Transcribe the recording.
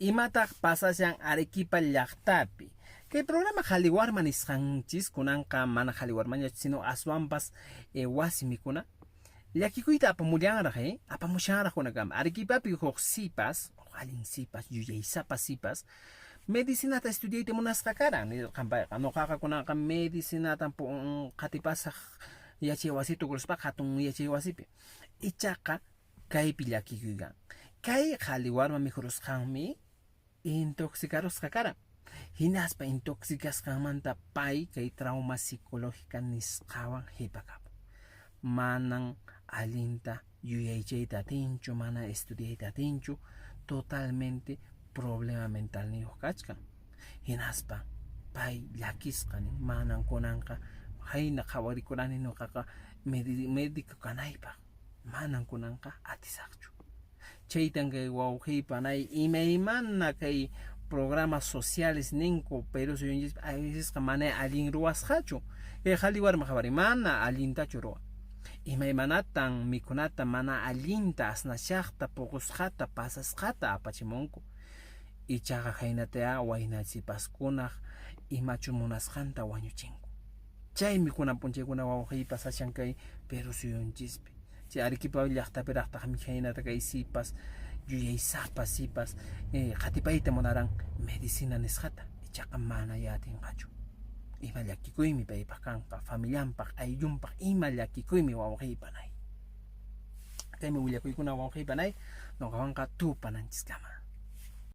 Imataq pasashan Arequipa llaqtapi. Kay programa qhaliwarman nisqanchis kunanqa mana qhaliwarmanña sino aswanpas wasimikuna llakikuyta apamullanraq apamushanraq kunakama Arequipapi huk sipas allin sipas yuyaysapas sipas medicinata estudiayta munasqa karan nirqanpayqa nuqaqa kunanqa medicinata qatipasaq yachay wasi tukuruspa hatun yachay wasipi ichaqa kaypi llakikuykan kay qhaliwarman mijurusqanmi intoxicarusqa karan hinaspa intoxicasqanmanta pay kay trauma psicológica nisqawan hipakapan manan allinta yuyaychayta atinchu mana estudiayta atinchu totalmente problema mental niyuq kachkan hinaspa pay llakisqani manan kunanqa hayna qhawarikurani nuqaqa médico kanaypaq manan kunanqa atisaqchu chaytan kay wawqiypanay imaymana kay programas sociales ninku pero suyunchis a veces mana allin ruwasqachu kay qhaliwarma qhawari mana allintachu ruwa imaymanatan mikunata mana allinta asnashaqta puqusqata pasasqata apachimunku ichaqa haynata waynachipaskunaq imachu munasqanta wañuchinku chaymi kunan punchaykuna wawqiy pasashan kay pero suyunchispi chay Arequipa llaqtapiraqtaqmi haynata kay sipas yuyaysapas sipas qatipayta munaran medicina nisqata ichaqa mana yatinqachu ima llakikuymi paypaq kanqa familianpaq ayllunpaq ima llakikuymi wawqiypanay kaymi willakuykuna wawqiypanay nuqawanqa tupananchiskama